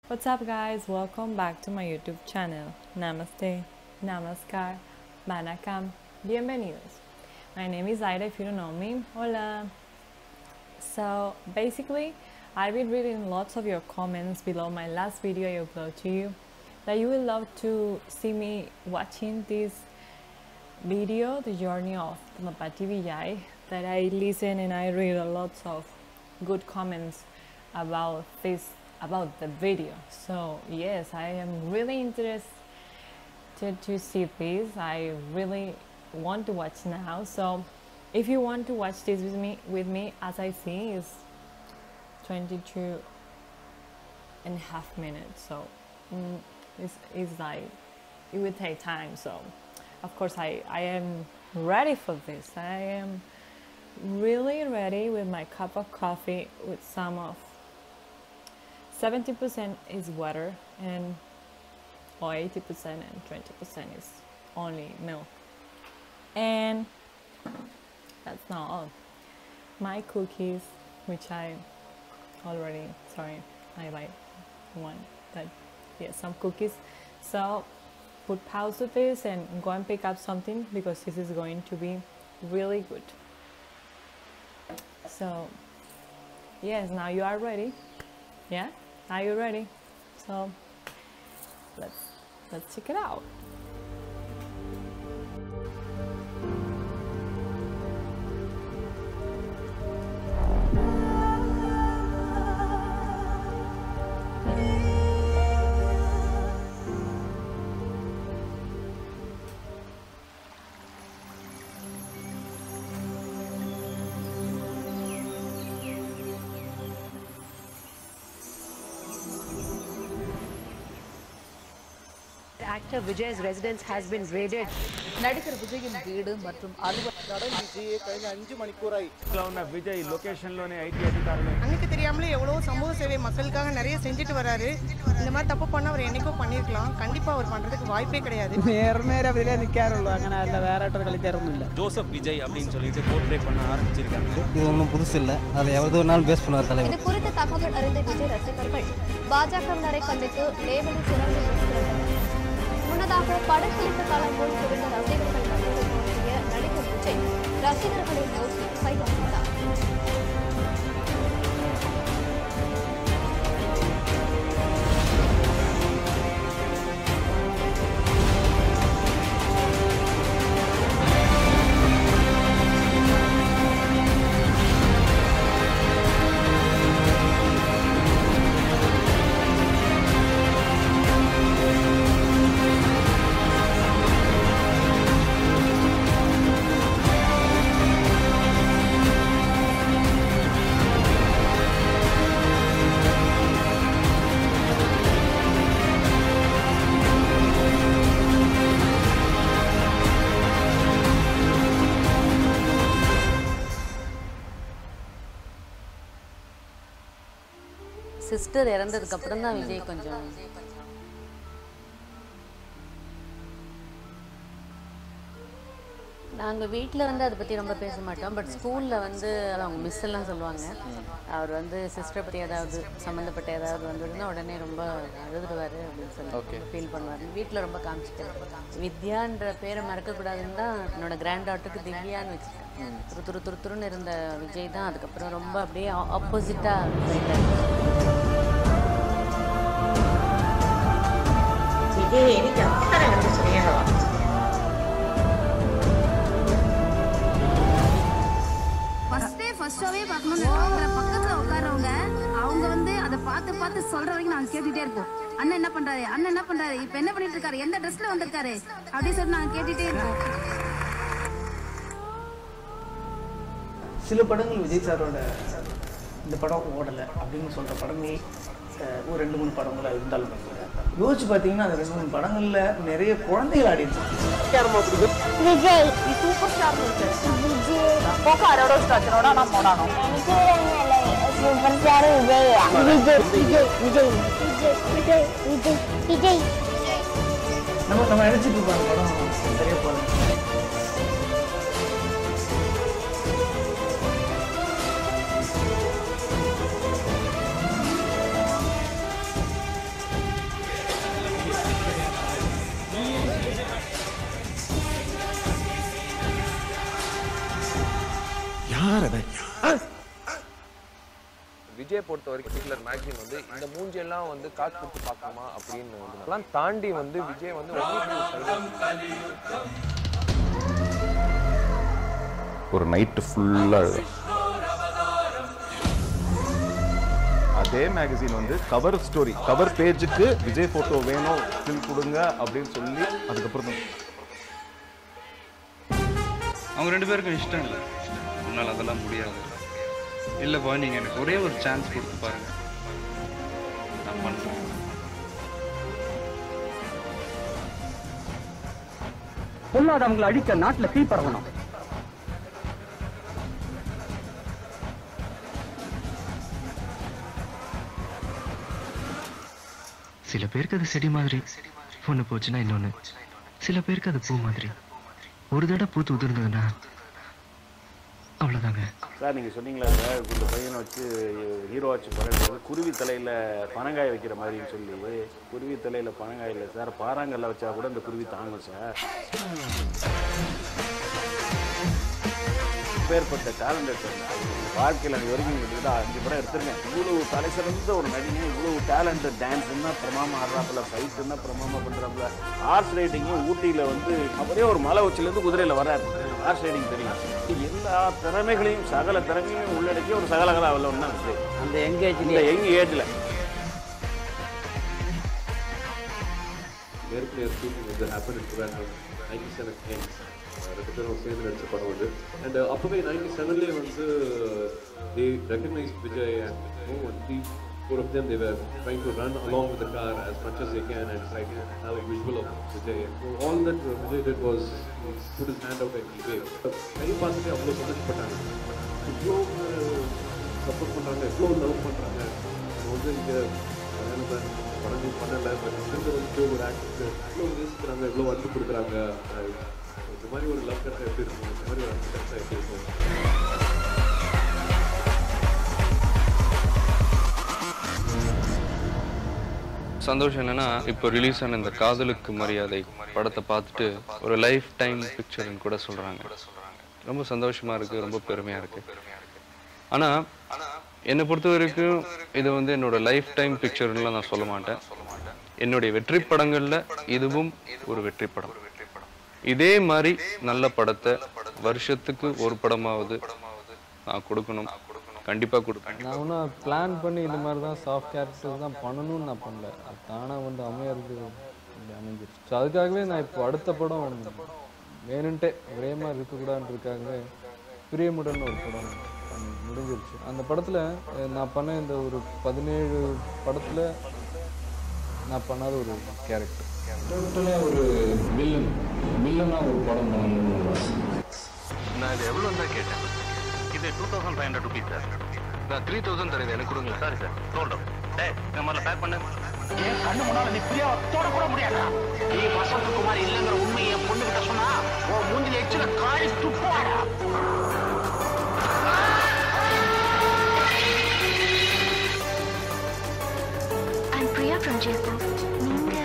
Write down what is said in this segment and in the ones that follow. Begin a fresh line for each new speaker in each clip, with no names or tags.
What's up, guys? Welcome back to my YouTube channel. Namaste, Namaskar, Banakam, bienvenidos. My name is Aida if you don't know me. Hola. So basically, I've been reading lots of your comments below my last video I uploaded to you that you will love to see me watching this video, the journey of Tamapati Vijay, that I listen and I read a lot of good comments about the video. So yes, I am really interested to see this. I really want to watch now. So if you want to watch this with me, as I see is 22 and a half minutes. So it's like it will take time. So of course I am ready for this. I am really ready with my cup of coffee with some of 70% is water and or 80% and 20% is only milk. And that's not all. My cookies, which I already, sorry, I like one that, yeah, some cookies. So put pause to this and go and pick up something because this is going to be really good. So yes, now you are ready. Yeah? Are you ready? So let's check it out.
Actor Vijay's residence has been raided.
நடிகர் விஜயின் வீடு மற்றும்
நடன் விஜய் കഴിഞ്ഞ 5 மணிக்கூറായി
Vijay லொகேஷன்லோனே ID அதிகாரிகள்
அன்னைக்கு தெரியாமலே எவ்வளவு சமூக சேவை மக்களுக்காக நிறைய செஞ்சுட்டு வராரு. இந்த மாதிரி தப்பு பண்ண அவர் என்னைக்கோ பண்ணிருக்கலாம். கண்டிப்பா அவர் பண்றதுக்கு வாய்ப்பே கிடையாது.
நேர்மேரா விலே நிக்காருள்ள അങ്ങനെ അല്ല വേറെ ആയിട്ട് കളിക്കാറൊന്നുമില്ല.
ஜோசப் விஜய் அப்படினு சொல்லிட்டு போர்ட்ரே பண்ண ஆரம்பிச்சிருக்காங்க.
இது ஒன்றும் புதுசு இல்ல. அதுல எவ்வளவு நாள் பேஸ் பண்ணுவார் தலைவர்.
இது குறித்த தகவல் அறிந்த விஜய் ரசிகர்கள் பாஜகவினரை கண்டித்து லேவலி சிறப்பு முன்னதாக படப்பிடிப்பு காலம் போல் குவிந்த ரசிகர்கள் மத்தியில் தோன்றிய நடிகர் விஜய் ரசிகர்களை நோக்கி கையளித்தார்.
சிஸ்டர் இறந்ததுக்கு அப்புறம் தான் விஜய் கொஞ்சம் நாங்கள் வீட்டில் வந்து அதை பற்றி ரொம்ப பேச மாட்டோம். பட் ஸ்கூலில் வந்து அவங்க மிஸ் எல்லாம் சொல்லுவாங்க. அவர் வந்து சிஸ்டரை பற்றி ஏதாவது சம்மந்தப்பட்ட ஏதாவது வந்ததுன்னா உடனே ரொம்ப அழுதுடுவார் அப்படின்னு சொல்லி ஃபீல் பண்ணுவார். வீட்டில் ரொம்ப காமிச்சிட்டார். வித்யான்ற பேரை மறக்கக்கூடாதுன்னு தான் என்னோட கிராண்ட் டாட்டருக்கு திவ்யான்னு வச்சுருக்கேன். துருத்துருன்னு இருந்த விஜய் தான் அதுக்கப்புறம் ரொம்ப அப்படியே ஆப்போசிட்டாக போயிட்டார்.
விஜய் എനിക്ക് അത്ര കണ്ട് സ്നേഹമാണ്.
ஃபர்ஸ்டாவே பார்க்கணும்னு பக்கத்துல உட்கார்றவங்க அவங்க வந்து அதை பார்த்து சொல்ற வரைக்கும் நாங்க கேட்டுட்டே இருப்போம். அண்ணன் என்ன பண்றாரு, அண்ணன் என்ன பண்றாரு, இப்ப என்ன பண்ணிட்டு இருக்காரு, எந்த ட்ரெஸ்ல வந்திருக்காரு அப்படின்னு சொல்லி நாங்க கேட்டுட்டே இருப்போம்.
சில படங்கள் விஜய் சாரோட இந்த படம் ஓடலை அப்படின்னு சொல்ற படங்கள் ஒரு 2-3 படங்களா இருந்தாலும் யோசிச்சு பார்த்தீங்கன்னா அந்த 2-3 படங்கள்ல நிறைய குழந்தைகள் ஆடி இருக்காங்க.
വിജയ്
சூப்பர் ஸ்டார்
போக்காரோட ஸ்டாச்சரோட நான் போனானோ
സൂപ്പർ സ്റ്റാർ വിജയ് വിജയ് വിജയ് വിജയ് വിജയ് വിജയ് വിജയ്
நம்ம நினைச்சிட்டு இருப்பாங்க படம் சரியா போல.
விஜய் பொறுத்த வரைக்கும் பர்டிகுலர் மேக்ஸின் வந்து இந்த மூஞ்செல்லாம் வந்து காசு கொடுத்து பார்க்கணுமா அப்படின்னு வந்து அதெல்லாம் தாண்டி வந்து விஜய் வந்து
ஒரு நைட்டு ஃபுல்லாக அதே மேகசின் வந்து கவர் ஸ்டோரி கவர் பேஜுக்கு விஜய் ஃபோட்டோ வேணும் ஃபில் கொடுங்க அப்படின்னு சொல்லி அதுக்கப்புறம் தான்
அவங்க 2 பேருக்கும் இஷ்டம் இல்லை. உன்னால் அதெல்லாம் முடியாது. இல்லைப்பா நீங்கள் எனக்கு ஒரே ஒரு சான்ஸ் கொடுத்து பாருங்க, நான் பண்ணுறேன்.
பொல்லாதவங்களை அடிக்க நாட்டில் தீ பரவணும்.
சில பேருக்கு அது செடி மாதிரி ஒன்று போச்சுன்னா இன்னொன்று, சில பேருக்கு அது பூ மாதிரி ஒரு தடவை பூத்து உதிர்ந்ததுன்னா அவ்வளோதாங்க.
சார் நீங்கள் சொன்னீங்களா சார் இந்த பையனை வச்சு ஹீரோ வச்சு படம் குருவி தலையில் பனங்காய் வைக்கிற மாதிரின்னு சொல்லி, குருவி தலையில் பனங்காய் இல்லை சார், பாறாங்கல்ல வச்சா கூட இந்த குருவி தாங்கும் சார். பேர்பட்ட டேலண்டட் சார் வாழ்க்கையில் அது வரைக்கும் கிட்டத்தட்ட 5 படம் எடுத்துருக்கேன். இவ்வளவு தலை சிறந்த ஒரு நடிகை, இவ்வளவு டேலண்டட் டான்ஸ்ன்னா பிரமாமா ஆடுறாப்புல, ஃபைட்டுன்னா பிரமாமா பண்ணுறாப்புல, ஹார்ஸ் ரைடிங்கும் ஊட்டியில் வந்து அவரே ஒரு மலை உச்சிலேருந்து குதிரையில் வராரு. ஹார்ஸ் ரைடிங் தெரியும். எல்லா திறமைகளையும் சகல திறமையும் உள்ளடக்கி ஒரு சகலகலா உள்ளவன்னா அந்த யங் ஏஜில்
சேர்ந்து படம் வந்து அண்ட் அப்போவே 97 வந்து they recognized Vijay and four of them they were trying to run along with the car as much as they can and try to have a visual of Vijay. So all that Vijay did was put his hand out and he gave. Many பார்த்துட்டு அவ்வளோ சந்தோஷப்பட்டாங்க, இவ்வளோ support பண்ணுறாங்க, எவ்வளோ love பண்ணுறாங்க. வந்து இங்கே படங்கள் பண்ணலை, பட் இங்கே வந்து ஒரு ஆக்டர் எவ்வளோ நேசிக்கிறாங்க, எவ்வளோ அன்பு கொடுக்குறாங்க. இந்த மாதிரி ஒரு லவ் கரெக்டாக எப்படி இருக்கும், இந்த மாதிரி ஒரு அன்பு கரெக்டாக எப்படி இருக்கும்.
சந்தோஷம் என்னன்னா, இப்போ ரிலீஸ் ஆன இந்த காதலுக்கு மரியாதை படத்தை பார்த்துட்டு ஒரு லைஃப் டைம் பிக்சர்னு கூட சொல்கிறாங்க. ரொம்ப சந்தோஷமாக இருக்குது, ரொம்ப பெருமையாக இருக்குது. ஆனால் என்னை பொறுத்த வரைக்கும் இது வந்து என்னோட லைஃப் டைம் பிக்சர்லாம் நான் சொல்ல மாட்டேன். என்னுடைய வெற்றி படங்களில் இதுவும் ஒரு வெற்றி படம். இதே மாதிரி நல்ல படத்தை வருஷத்துக்கு ஒரு படமாவது நான் கொடுக்கணும், கண்டிப்பாக கொடுப்பேன்.
நான் ஒன்றும் பிளான் பண்ணி இது மாதிரி தான் சாஃப்ட் கேரக்டர்ஸ் தான் பண்ணணும்னு நான் பண்ணல, அது தானாக வந்து அமையிறது அமைஞ்சிருச்சு. ஸோ அதுக்காகவே நான் இப்போ அடுத்த படம் வேணுன்ட்டே ஒரே மாதிரி இருக்கக்கூடாதுன்றதுக்காக பிரியமுடன் ஒரு படம் முடிஞ்சிருச்சு. அந்த படத்தில் நான் பண்ண இந்த ஒரு 17 படத்தில் நான் பண்ணாத ஒரு கேரக்டர். டோட்டலாக ஒரு வில்லனாக ஒரு படம் பண்ணணும்னு
நான் இது எவ்வளோ தான் கேட்டேன். இது 2500 ருபீஸ் சார். நான் 3000 தரேன், எனக்கு கொடுங்க. சாரி சார், சொல்கிறோம். இந்த மாதிரிலாம் பேக் பண்ண
என் கண்ணு முன்னால நீ பிரியாவை தோட கூட முடியாதா? நீ வசந்தகுமார் இல்லைங்கிற உண்மை என் பொண்ணுகிட்ட சொன்னா உன் மூஞ்சில எச்சில காரி துப்புவாடா.
I'm Priya from Jaipur. நீங்க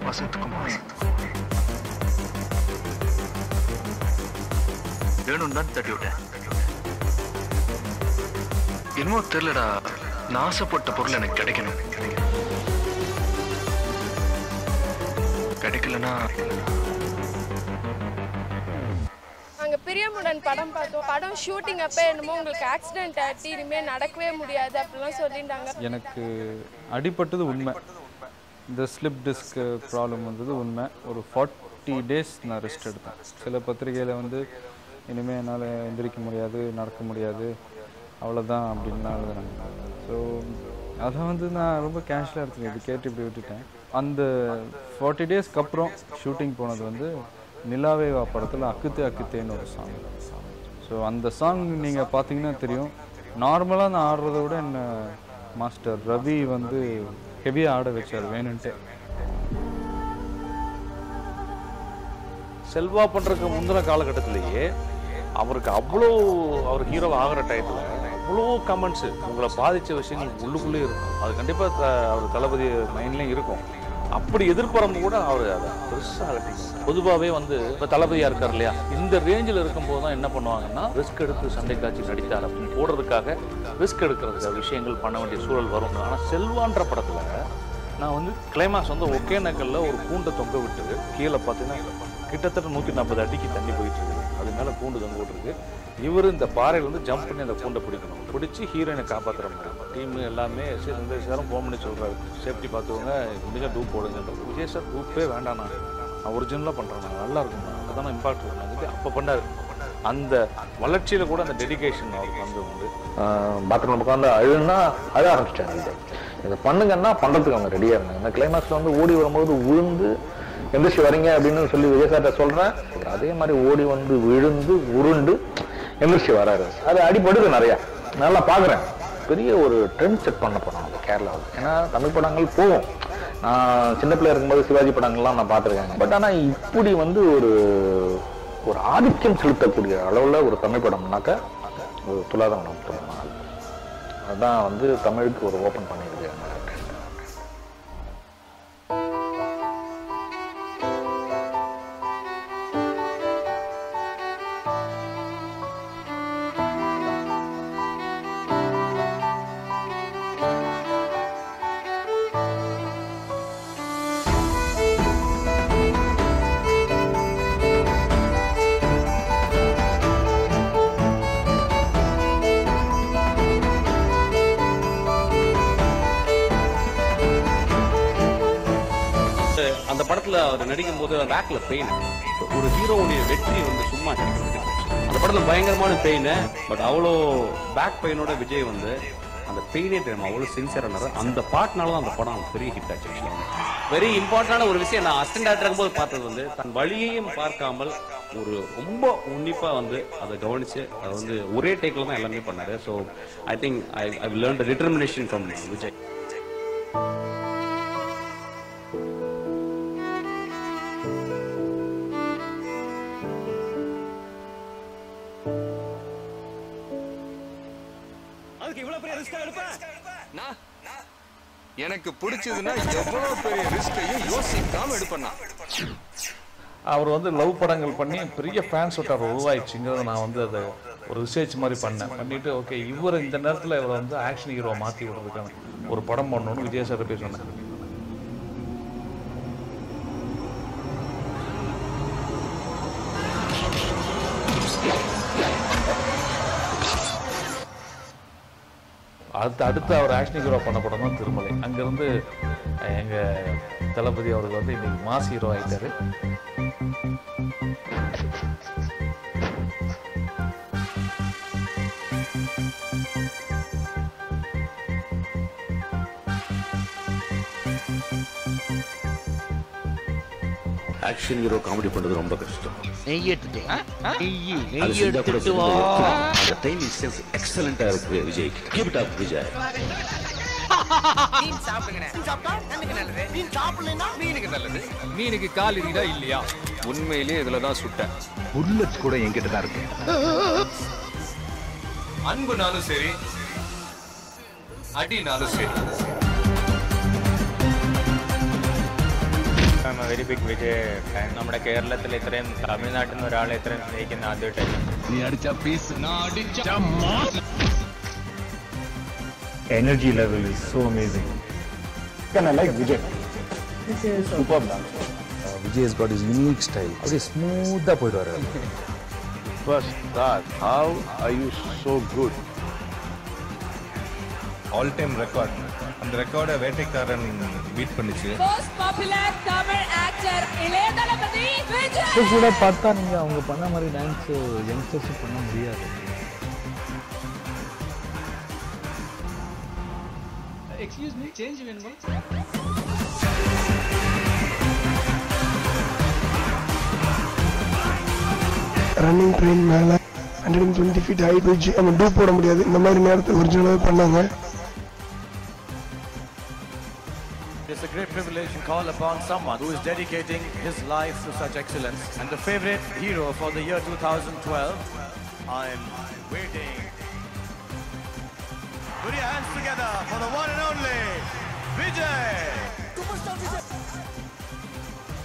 வசந்தகுமார் வேணும் தான் தட்டி விட்டேன். என்னமோ தெரியலடா, நான் ஆசைப்பட்ட பொருள் எனக்கு கிடைக்கணும். கிடைக்கலன்னா
நாங்கள் பிரியமுடன் படம் பார்த்தோம். படம் ஷூட்டிங் அப்போ என்னமோ உங்களுக்கு ஆக்சிடென்ட் ஆகிட்டு இனிமேல் நடக்கவே முடியாது அப்படிலாம் சொல்லிட்டாங்க.
எனக்கு அடிப்பட்டது உண்மை. இந்த ஸ்லிப் டிஸ்க் ப்ராப்ளம் வந்தது உண்மை. ஒரு 40 days நான் ரெஸ்ட் எடுத்தேன். சில பத்திரிகையில் வந்து இனிமேல் என்னால் எந்திரிக்க முடியாது, நடக்க முடியாது, அவ்வளோதான் அப்படின்லாம் எழுதுனாங்க. ஸோ அதை வந்து நான் ரொம்ப கேஷுவலாக எடுத்துக்கேன், இப்படி கேட்டு இப்படி விட்டுட்டேன். அந்த 40 daysக்கு அப்புறம் ஷூட்டிங் போனது வந்து நிலாவே வா படத்தில் அக்குத்தே அக்குத்தேன்னு ஒரு சாங். ஸோ அந்த சாங் நீங்கள் பார்த்தீங்கன்னா தெரியும், நார்மலாக நான் ஆடுறத விட என்ன மாஸ்டர் ரவி வந்து ஹெவியாக ஆட வச்சார் வேணுன்ட்டு.
செல்வா பண்ணுறதுக்கு முந்தின காலகட்டத்திலேயே அவருக்கு அவ்வளோ அவர் ஹீரோ ஆகிற டயத்தில் அவ்வளோ கமெண்ட்ஸு உங்களை பாதித்த விஷயங்கள் உள்ளுக்குள்ளே இருக்கும். அது கண்டிப்பாக அவர் தளபதி மைண்ட்லேயும் இருக்கும். அப்படி எதிர்பார்ப்பு கூட அவர் அதை பெருசாக அலட்டிங்க. பொதுவாகவே வந்து இப்போ தளபதியாக இருக்கார் இல்லையா, இந்த ரேஞ்சில் இருக்கும்போது தான் என்ன பண்ணுவாங்கன்னா ரிஸ்க் எடுத்து சண்டை காட்சி நடித்தார் அப்படின்னு போடுறதுக்காக ரிஸ்க் எடுக்கிறதுக்கு விஷயங்கள் பண்ண வேண்டிய சூழல் வரும். ஆனால் செல்வான்ற படத்தில் நான் வந்து கிளைமாக்ஸ் வந்து ஒகேனக்கல்ல ஒரு கூண்டை தொங்க விட்டு கீழே பார்த்தீங்கன்னா கிட்டத்தட்ட 140 அடிக்கு தண்ணி போயிட்டு இருக்குது. அது மேலே கூண்டு தொங்க விட்டுருக்கு. இவர் இந்த பாறையிலேருந்து ஜம்ப் பண்ணி அந்த கூண்டை பிடிக்கணும், பிடிச்சி ஹீரோயினை காப்பாற்றுற மாதிரி டீம் எல்லாமே இந்த சாரும் ஃபோன் பண்ணி சொல்கிறாரு, சேஃப்டி பார்த்துக்கோங்க, முடிஞ்சால் டூப் போடுங்கன்ற. விஜய் சார் டூப்பே வேண்டாண்ணா, நான் ஒரிஜினலாக பண்ணுறேன், நல்லா இருக்கும்ண்ணா, அதுதான் இம்பாக்ட் இருக்குன்னு அப்போ பண்ணார். அந்த வளர்ச்சியில் கூட அந்த டெடிகேஷன் அவருக்கு வந்து உண்டு.
பாத்ரூம் உட்காந்து அழுன்னா அழ ஆரம்பிச்சிட்டாங்க. இதை பண்ணுங்கன்னா பண்ணுறதுக்கு அவங்க ரெடியாக இருந்தாங்க. இந்த கிளைமேக்ஸில் வந்து ஓடி வரும்போது விழுந்து எந்திரிச்சு வரீங்க அப்படின்னு சொல்லி விஜய் சார்ட்ட சொல்கிறேன். அதே மாதிரி ஓடி வந்து விழுந்து உருண்டு எந்திரிச்சு வராரு. அது அடிபடுது நிறையா, நல்லா பார்க்குறேன். பெரிய ஒரு ட்ரெண்ட் செட் பண்ண போனோம் அந்த கேரளாவில். ஏன்னா தமிழ் படங்கள் போகும், நான் சின்ன பிள்ளையா இருக்கும்போது சிவாஜி படங்கள்லாம் நான் பார்த்துருக்கேன். பட் ஆனால் இப்படி வந்து ஒரு ஆதிக்கம் செலுத்தக்கூடிய அளவில் ஒரு தமிழ் படம்னாக்கா ஒரு துலாதான் படம். அதுதான் வந்து தமிழுக்கு ஒரு ஓப்பன் பண்ணியிருக்கு.
அந்த படத்துல அவர் நடிக்கும் போது பேக்ல பெயின், ஒரு ஹீரோவுடைய வெற்றி வந்து சும்மா கிடைக்கிறது. அந்த படத்துல பயங்கரமான பெயின், பட் அவ்வளோ பேக் பெயினோட விஜய் வந்து அந்த பெயினே தெரியும், அவ்வளோ சின்சியரான அந்த பாட்டுனால தான் அந்த படம் பெரிய ஹிட் ஆச்சு. வெரி இம்பார்ட்டன்டான ஒரு விஷயம் நான் அசிஸ்டன்ட் டைரக்டர் இருக்கும்போது பார்த்தது வந்து தன் வழியையும் பார்க்காமல் ஒரு ரொம்ப உன்னிப்பா வந்து அதை கவனிச்சு அதை வந்து ஒரே டேக்ல தான் எல்லாமே பண்ணாரு. So I think I learn the determination from Vijay.
எனக்கு பிடிச்சதுன்னா எவ்வளவு பெரிய ரிஸ்கையும் யோசிக்காம எடுப்பேன்.
அவர் வந்து லவ் படங்கள் பண்ணி பெரிய ஃபேன்ஸ் அவர் உருவாயிடுச்சுங்கிறத நான் வந்து அதை ஒரு ரிசர்ச் மாதிரி பண்ணிட்டு ஓகே இவர் இந்த நேரத்தில் இவரை வந்து ஆக்ஷன் ஹீரோ மாற்றி விடுறதுக்கான ஒரு படம் பண்ணணும்னு விஜய் சார் போய் சொன்னேன். அடுத்து அவர் ஆக்ஷன் ஹீரோ பண்ண படம் தான் திருமலை. அங்கேருந்து எங்கள் தளபதி அவர்கள் வந்து இன்னைக்கு மாஸ் ஹீரோ ஆகிட்டாரு.
ஆக்ஷன் ஹீரோ காமெடி பண்றது ரொம்ப கஷ்டம்.
நெய் எடுத்துட்டு
வா. அந்த டைமிங் சென்ஸ் எக்ஸலென்ட்டா இருக்கு Vijay. Keep it up Vijay.
மீன் சாப்பிடுங்க. மீன் சாப்பிட்டா நமக்கு நல்லது. மீன் சாப்பிடலைன்னா மீனுக்கு நல்லது.
மீனுக்கு கால் இருக்கா இல்லையா? உண்மையிலேயே இதுல தான் சுட்டேன்.
புல்லட் கூட என்கிட்ட தான் இருக்கு.
அன்புனாலும் சரி, അടിനാലും ശരി.
I'm a very big Vijay fan. നമ്മുടെ കേരളത്തിൽ ഇത്രയും തമിഴ്നാട്ടിൽ നിന്ന് ഒരാളെ ഇത്രയും സ്നേഹിക്കുന്ന ആദ്യമായിട്ടാണ്.
നീ അടിച്ച piece
energy level is so amazing.
I like Vijay.
Superb dance.
Vijay has got his unique style.
Very smooth ah poidu vararu.
First that, how are you so good?
All time record. அந்த ரெக்கார்டை வேட்டைக்காரன் beat பண்ணிச்சு.
Most popular Tamil actor இளைய தளபதி விஜய்.
இது கூட பார்த்தா நீங்க அவங்க பண்ண மாதிரி டான்ஸ் யங்ஸ்டர்ஸ் பண்ண முடியாது.
Excuse me, change வேணுமா?
ரன்னிங் ட்ரெயின் மேலே 120 feet ஹைட் வச்சு நம்ம டூப் போட முடியாது. இந்த மாதிரி நேரத்தில் ஒரிஜினலாகவே பண்ணாங்க.
It's a great privilege to call upon someone who is dedicating his life to such excellence. And the favorite hero for the year 2012, I'm waiting. Put your hands together for the one and only Vijay. Superstar Vijay.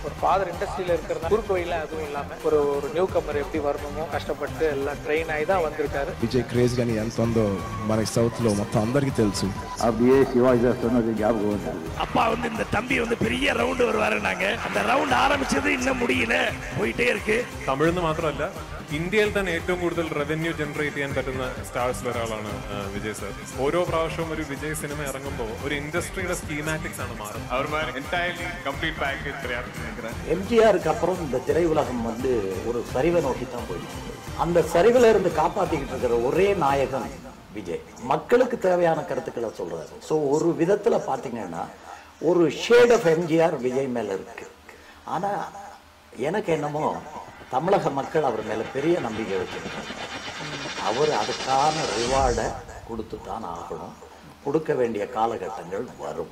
ஒரு father இண்டஸ்ட்ரியில் இருக்கிறதா குறுக்கு வழியில் அதுவும் இல்லாமல் ஒரு new comer எப்படி வரணுமோ கஷ்டப்பட்டு எல்லாம் ட்ரெயின் ఆగి தான் వந்திருக்காరు.
విజయ్ క్రేజ్ కానీ ఎంత ఉందో మనకి సౌత్లో మొత్తం అందరికీ తెలుసు.
அப்படியே சிவாஜி சொன்னது ஞாபகம் வந்து
அப்பா வந்து இந்த தம்பி வந்து பெரிய ரவுண்டு வருவாரு. நாங்க அந்த ரவுண்ட் ஆரம்பிச்சது இன்னும் முடியல, போயிட்டே இருக்கு.
തമിഴ്ന്ന് മാത്രമല്ല ഇന്ത്യയിൽ തന്നെ ഏറ്റവും കൂടുതൽ റവന്യൂ ജനറേറ്റ് ചെയ്യാൻ പറ്റുന്ന സ്റ്റാർസിൽ ഒരാളാണ് വിജയ് സാർ. ഓരോ പ്രാവശ്യവും ഒരു വിജയ് സിനിമ ഇറങ്ങുമ്പോൾ ഒരു ഇൻഡസ്ട്രിയുടെ സ്കീമാറ്റിക്സ് ആണ് മാറും. അവർ എൻറ്റയർലി കംപ്ലീറ്റ് പാക്കേജ് തയ്യാറാക്കിயிருக்கிறேன்.
எம்ஜிஆருக்கு அப்புறம் இந்த திரையுலகம் வந்து ஒரு சரிவை நோக்கி தான் போயிட்டு அந்த சரிவில் இருந்து காப்பாற்றிக்கிட்டு இருக்கிற ஒரே நாயகன் விஜய். மக்களுக்கு தேவையான கருத்துக்களை சொல்றாரு. ஸோ ஒரு விதத்துல பார்த்தீங்கன்னா ஒரு ஷேட் ஆஃப் எம்ஜிஆர் விஜய் மேல இருக்கு. ஆனா எனக்கு என்னமோ தமிழக மக்கள் அவர் மேல பெரிய நம்பிக்கை வச்சிருக்காங்க. அவர் அதுக்கான ரிவார்டை கொடுத்து தான் ஆகணும். கொடுக்க வேண்டிய காலகட்டங்கள் வரும்.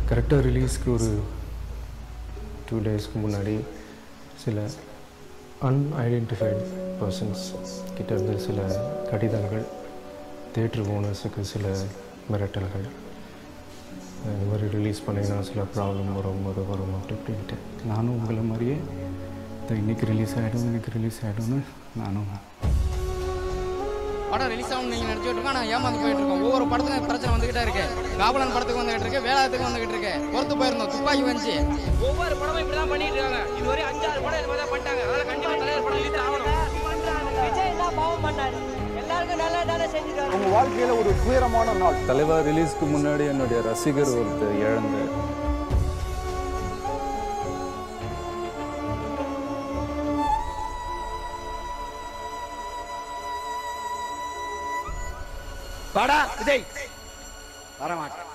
கரெக்டாக ரிலீஸ்க்கு ஒரு 2 டேஸ்க்கு முன்னாடி சில அன்ஐடென்டிஃபைடு பர்சன்ஸ் கிட்ட இருந்து சில கடிதங்கள், தேட்டர் ஓனர்ஸுக்கு சில மிரட்டல்கள், இந்த மாதிரி ரிலீஸ் பண்ணிங்கன்னா சில ப்ராப்ளம் வரும் அப்படி இப்படின்ட்டு. நானும் உங்களை மாதிரியே இன்னைக்கு ரிலீஸ் ஆகிடும்னு நானும்
படம் ரிலீஸ் ஆகும் நீங்கள் நினச்சிட்டு இருக்கோம். ஆனால் ஏமாந்து போயிட்டு இருக்கோம். ஒவ்வொரு படத்துக்கும் பிரச்சனை வந்துகிட்டே இருக்கு. காவலன் படத்துக்கு வந்துகிட்டு இருக்கு, வேளாத்துக்கு வந்துகிட்டு இருக்கு, பொறுத்து போயிருந்தோம், துப்பாக்கி வந்துச்சு.
ஒவ்வொரு படமும் இப்படி தான் பண்ணிட்டு இருக்காங்க. இதுவரை 5-6 படம் இது மாதிரி தான் பண்ணிட்டாங்க. அதனால கண்டிப்பாக தலைவர் படம் ரிலீஸ் ஆகணும். விஜய் தான் பாவம் பண்ணாரு, எல்லாருக்கும் நல்லா தானே செஞ்சுட்டாரு.
உங்கள் வாழ்க்கையில் ஒரு துயரமான நாள். தலைவர் ரிலீஸ்க்கு முன்னாடி என்னுடைய ரசிகர் ஒருத்தர் இழந்து
வாடா விஜய் வரமாட்டேன்.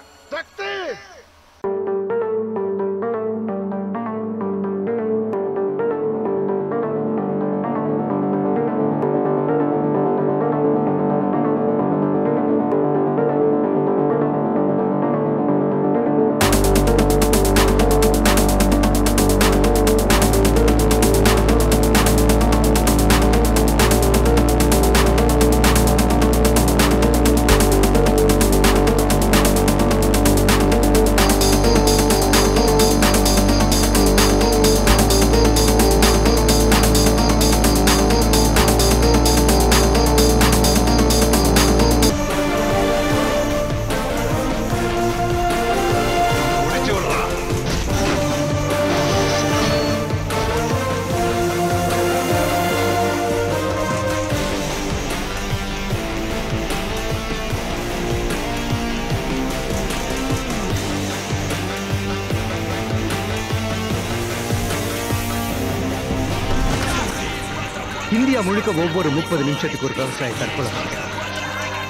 இந்தியா முழுக்க ஒவ்வொரு 30 நிமிஷத்துக்கு ஒரு விவசாயி தற்கொலை செய்கிறார்.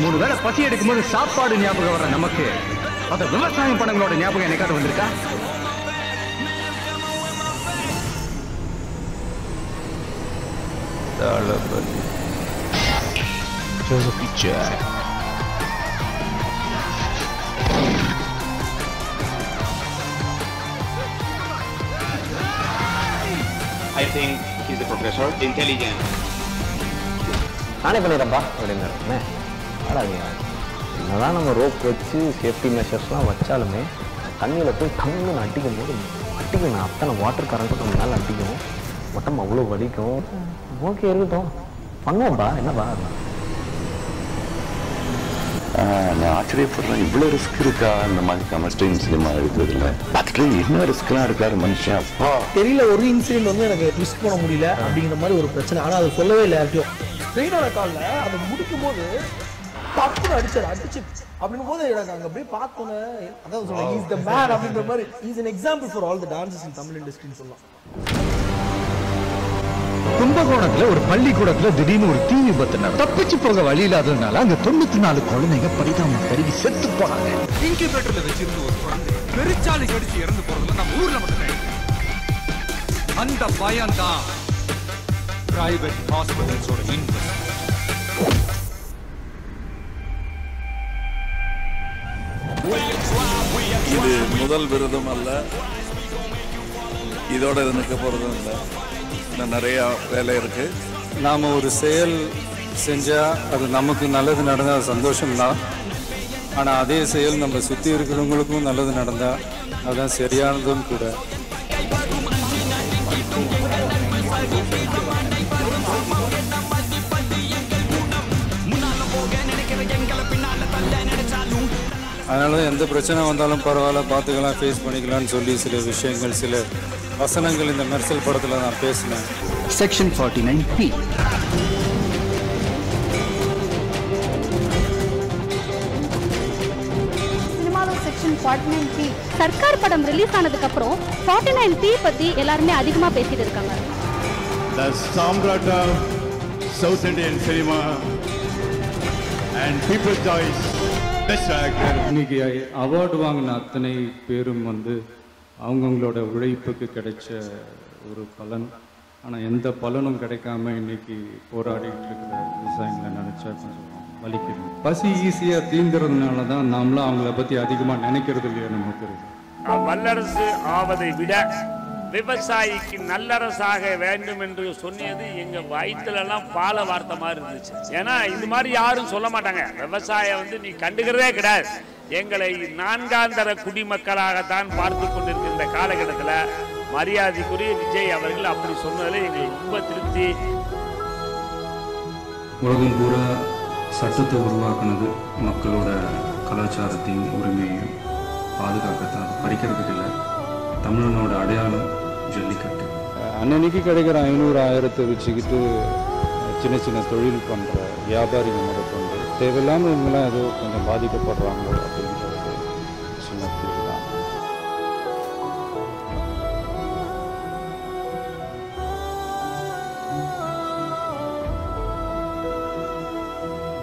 3 வேளை பசி எடுக்கும்போது சாப்பாடு ஞாபகம் வர நமக்கு அந்த விவசாயம் படங்களோட ஞாபகம் எனக்காவது வந்திருக்கா?
I think he's a professor, intelligent.
நானே பண்ணிடுறேன்ப்பா அப்படின்னாருமே. என்னதான் நம்ம ரோப் வச்சு சேஃப்டி மெஷர்ஸ்லாம் வச்சாலுமே தண்ணியில் போய் டம்முன்னு அடிக்கும் போது அடிக்கணும். அத்தனை வாட்டர் கரண்ட்டும் நம்ம மேலே அடிக்கும், உடம்பு அவ்வளோ வலிக்கும். ஓகே இருக்கட்டும், பண்ணுவோம்ப்பா, என்னப்பா.
நான் ஆச்சரியப்படுறேன், இவ்வளோ ரிஸ்க் இருக்கா இந்த மாதிரி கமர்ஷியல் சினிமா எடுக்கிறதுல. பார்த்துட்டு என்ன ரிஸ்க்லாம் இருக்காரு மனுஷன். அப்பா
தெரியல, ஒரு இன்சிடென்ட் வந்து எனக்கு ரிஸ்க் பண்ண முடியல அப்படிங்கிற மாதிரி ஒரு பிரச்சனை. ஆனால் அது சொல்லவே இல்லை யார்ட்டையும். ட்ரெயினோட காலில் அதை முடிக்கும் போது தப்புன்னு அடிச்சு அப்படின்னும் போது எனக்கு அங்கே அப்படியே பார்த்தோன்னே அதாவது சொல்ல இஸ் த மேன் அப்படின்ற மாதிரி. Is an example for all the dancers in Tamil இண்டஸ்ட்ரின்னு சொல்லலாம்.
கும்பகோணத்துல ஒரு பள்ளிக்கூடத்துல திடீர்னு ஒரு தீ விபத்து நடந்தது. தப்பிச்சு போக வழி இல்லாததுனால அங்க 94 குழந்தைங்க பரிதாபம் கருகி செத்து போனாங்க.
இன்குபேட்டர்ல வச்சிருந்த ஒரு குழந்தை பெருச்சாலி கடிச்சு இறந்து போறதுல நம்ம ஊர்ல மட்டும் அந்த பயம் தான் பிரைவேட் ஹாஸ்பிட்டல்ஸோட இன்வெஸ்ட்.
இது முதல் விருதும் அல்ல, இதோட இது நிற்க போறதும் இல்லை. இன்னும் நிறைய வேலை இருக்கு.
நாம் ஒரு செயல் செஞ்சால் அது நமக்கு நல்லது நடந்தால் சந்தோஷம்தான்.
ஆனால் அதே செயல் நம்ம சுற்றி இருக்கிறவங்களுக்கும் நல்லது நடந்தால் அதுதான் சரியானதும் கூட. அதனால எந்த பிரச்சனை வந்தாலும் பரவாயில்ல, பார்த்துக்கலாம், ஃபேஸ் பண்ணிக்கலாம்னு சொல்லி சில விஷயங்கள், சில வசனங்கள் இந்த மெர்சல் படத்தில் நான் பேசினேன்.
Section 49P.
சினிமாவில் செக்ஷன் 49P. சர்க்கார் படம் ரிலீஸ் ஆனதுக்கு அப்புறம் 49P பத்தி எல்லாருமே அதிகமா பேசிட்டு இருக்காங்க.
The Samrat of South Indian cinema and People's Choice Best Actor.
இன்னைக்கு அவார்டு வாங்கின அத்தனை பேரும் அவங்கவுங்களோட உழைப்புக்கு கிடைச்ச ஒரு பலன். ஆனால் எந்த பலனும் கிடைக்காம இன்னைக்கு போராடிட்டு இருக்கிற விவசாயிகளை நினைச்சா கொஞ்சம் வலிக்குது. பசி ஈஸியாக தீந்துறதுனால தான் நாமளும் அவங்கள பற்றி அதிகமாக நினைக்கிறது இல்லையா நமக்கு.
வல்லரசு ஆவதை விட விவசாயிக்கு நல்லரசாக வேண்டும் என்று சொன்னது எங்க வயிற்றுலலாம் பால வார்த்தை மாதிரி இருந்துச்சு. ஏன்னா இது மாதிரி யாரும் சொல்ல மாட்டாங்க. விவசாயம் நீ கண்டுக்கிறதே கிடையாது. எங்களை நான்காந்தர குடிமக்களாகத்தான் பார்த்து கொண்டிருக்கிற இந்த காலகட்டத்தில் மரியாதைக்குரிய விஜய் அவர்கள் அப்படி சொன்னதில் எங்களுக்கு ரொம்ப திருப்தி.
உலகம் பூரா சட்டத்தை உருவாக்குனது மக்களோட கலாச்சாரத்தையும் உரிமையையும் பாதுகாக்கத்தான், பறிக்கிறதுக்கு இல்லை. தமிழனோட அடையாளம் ஜல்லிக்கட்டு. அன்னன்னைக்கு கிடைக்கிற 500-1000 வச்சுக்கிட்டு சின்ன சின்ன தொழில் பண்ணுற வியாபாரிகள் முதற்கொண்டு தேவையில்லாமல் இவங்களாம் ஏதோ கொஞ்சம் பாதிக்கப்படுறாங்களோ அப்படின்றது சின்ன புரியுது தான்.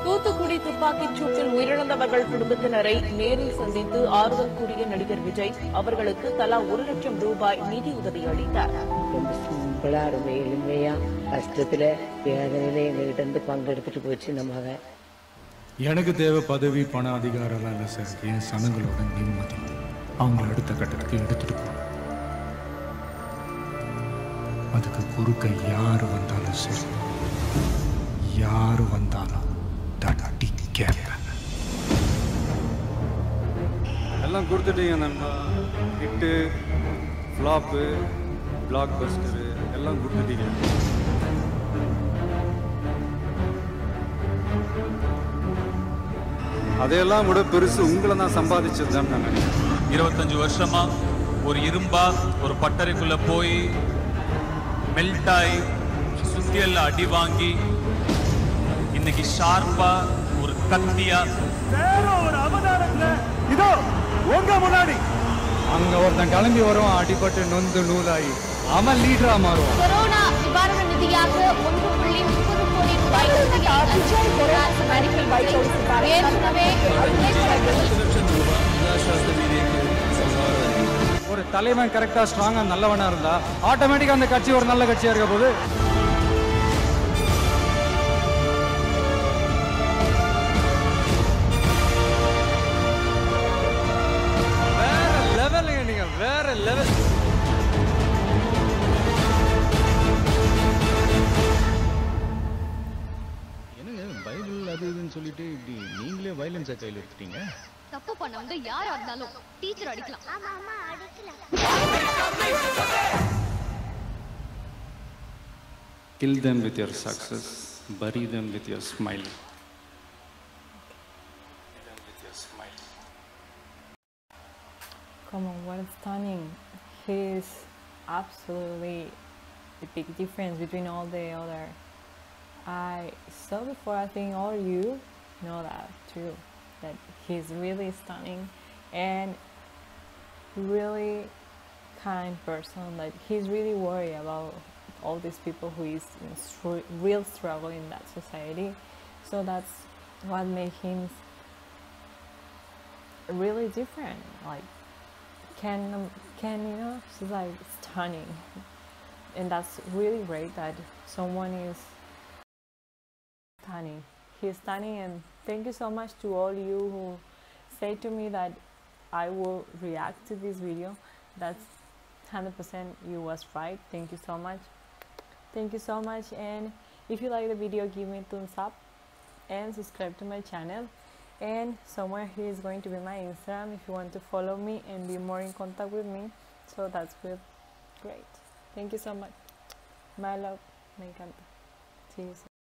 தூத்துக்குடி துப்பாக்கிச் சூட்டில் உயிரிழந்தவர்கள் குடும்பத்தினரை நேரில் சந்தித்து ஆறுதல் கூறிய நடிகர் விஜய் அவர்களுக்கு தலா 1 லட்சம் ரூபாய் நிதி உதவி அளித்தார்.
ரொம்ப சிம்பிளா ரொம்ப எளிமையா கஷ்டத்துல வேதனையில எங்ககிட்ட இருந்து பங்கெடுத்துட்டு போச்சு நம்ம.
எனக்கு தேவை பதவி, பண, அதிகாரம்லாம் இல்லை சார். என் சனங்களோட நிம்மதி அவங்கள அடுத்த கட்டத்துக்கு எடுத்துட்டு போகணும். அதுக்கு குறுக்க யார் வந்தாலும் சரி, யார் வந்தாலும் தட்டி கேட்பேன். எல்லாம் கொடுத்துட்டீங்க நண்பா. ஹிட்டு, ஃப்ளாப்பு, பிளாக் பஸ்டரு எல்லாம் கொடுத்துட்டீங்க. அதையெல்லாம் விட பெருசு உங்களை நான் சம்பாதிச்சது தான் நான் நினைக்கிறேன்.
25 வருஷமா ஒரு இரும்பா ஒரு பட்டறைக்குள்ள போய் மெல்ட் ஆகி சுத்தியல்ல அடி வாங்கி இன்னைக்கு ஷார்ப்பா ஒரு கத்தியா
ஒரு அவதாரத்துல இதோ உங்க முன்னாடி
அங்க ஒருத்தன் கிளம்பி வருவான், அடிபட்டு நொந்து நூலாகி அவன் லீடரா மாறுவான்.
கொரோனா நிவாரண நிதியாக 1.30 கோடி ரூபாய்
ஒரு தலைவன் கரெக்டா ஸ்ட்ராங்கா நல்லவனா இருந்தா ஆட்டோமேட்டிக்கா அந்த கட்சி ஒரு நல்ல கட்சியா இருக்க போது. வேற லெவல்.
என்னங்க பைபிள் அது இதுன்னு சொல்லிட்டு இப்படி நீங்களே வயலன்ஸா கையில் எடுத்துட்டீங்க?
தப்பு பண்ணவங்க யாரா இருந்தாலும் டீச்சர் அடிக்கலாம். ஆமா ஆமா அடிக்கலாம்.
Kill them with your success, bury them with your smile.
Come on, what stunning. He's absolutely the big difference between all the other. I saw before, I think all you know that too, that he's really stunning and really kind person, that he's really worried about all these people who is in real struggle in that society. So that's what made him really different. Like can you know, she's like stunning, and that's really great that someone is stunning. He's stunning, and thank you so much to all you who say to me that I will react to this video. That's 100% you was right. Thank you so much. Thank you so much. And if you like the video, give me a thumbs up and subscribe to my channel. and somewhere here is going to be my Instagram if you want to follow me and be more in contact with me. So that's great. Thank you so much. My love. Me encanta. See you soon.